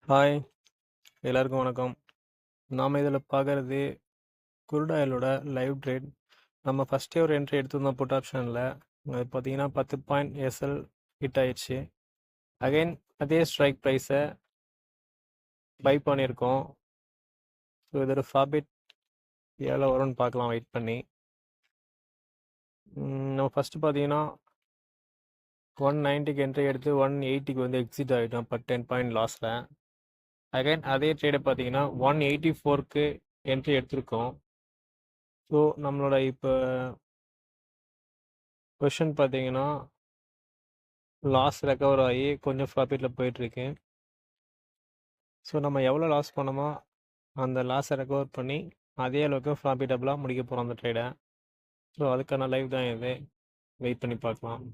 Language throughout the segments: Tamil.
ஹாய், எல்லாருக்கும் வணக்கம். நாம இதில் பார்க்குறது குரூட் ஆயிலோட லைவ் ட்ரேட். நம்ம ஃபஸ்ட்டே ஒரு என்ட்ரி எடுத்திருந்தோம் புட் ஆப்ஷனில். அது பார்த்தீங்கன்னா 10 பாயிண்ட் எஸ்எல் ஹிட் ஆயிடுச்சு. அகைன் அதே ஸ்ட்ரைக் ப்ரைஸை பை பண்ணியிருக்கோம். ஸோ இதோட ப்ராஃபிட் எவ்வளோ வரும்னு பார்க்கலாம் வெயிட் பண்ணி. நம்ம ஃபஸ்ட்டு பார்த்தீங்கன்னா 190க்கு என்ட்ரி எடுத்து 180க்கு வந்து எக்ஸிட் ஆகிட்டோம் 10 பாயிண்ட் லாஸில். அகைன் அதே ட்ரேடை பார்த்தீங்கன்னா 184க்கு என்ட்ரி எடுத்திருக்கோம். ஸோ நம்மளோட இப்போ கொஷின் பார்த்தீங்கன்னா லாஸ் ரெக்கவர் ஆகி கொஞ்சம் ப்ராஃபிட்டில் போயிட்டுருக்கு. ஸோ நம்ம எவ்வளோ லாஸ் பண்ணோமோ அந்த லாஸை ரெக்கவர் பண்ணி அதே அளவுக்கு ப்ராஃபிட்டபுளாக முடிக்க போகிறோம் அந்த ட்ரேடை. ஸோ அதுக்கான லைவ் தான் இது, வெயிட் பண்ணி பார்க்கலாம்.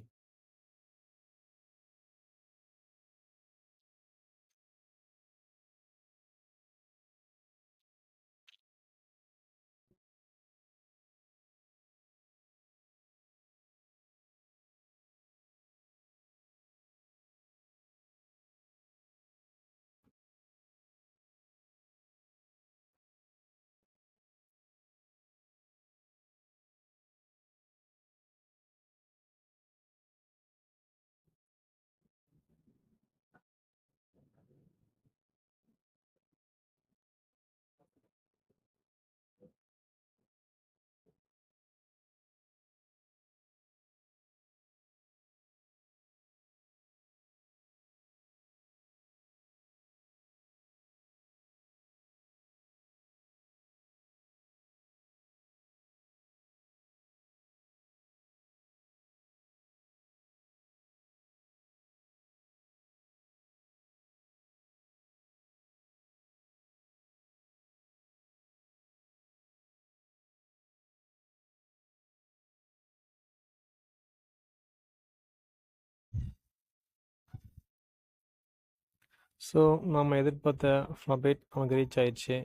ஸோ நம்ம எதிர்பார்த்த ப்ராஃபிட் நமக்கு ரீச் ஆயிடுச்சு.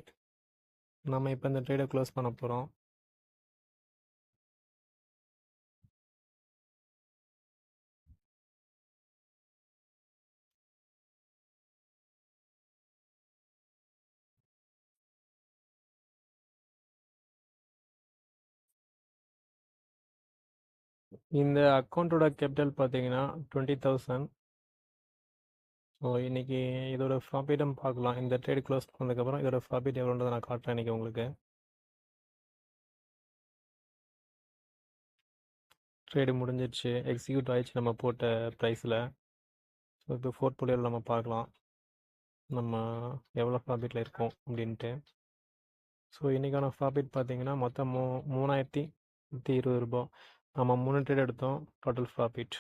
நம்ம இப்போ இந்த ட்ரேடை க்ளோஸ் பண்ண போகிறோம். இந்த அக்கௌண்ட்டோட கேபிட்டல் பார்த்தீங்கன்னா 20,000. ஸோ இன்றைக்கி இதோட ப்ராஃபிட்டும் பார்க்கலாம். இந்த ட்ரேட் க்ளோஸ் பண்ணதுக்கப்புறம் இதோட ப்ராஃபிட் எவ்வளோன்றதை நான் காட்டுறேன் இன்றைக்கி உங்களுக்கு. ட்ரேடு முடிஞ்சிடுச்சு, எக்ஸிக்யூட் ஆயிடுச்சு நம்ம போட்ட ப்ரைஸில். ஸோ இப்போ போர்ட்ஃபோலியோவில் நம்ம பார்க்கலாம் நம்ம எவ்வளோ ப்ராஃபிட்டில் இருக்கோம் அப்படின்ட்டு. ஸோ இன்றைக்கான ப்ராஃபிட் பார்த்தீங்கன்னா மொத்தம் 3,120 ரூபா. நம்ம 3 ட்ரேட் எடுத்தோம், டோட்டல் ப்ராஃபிட்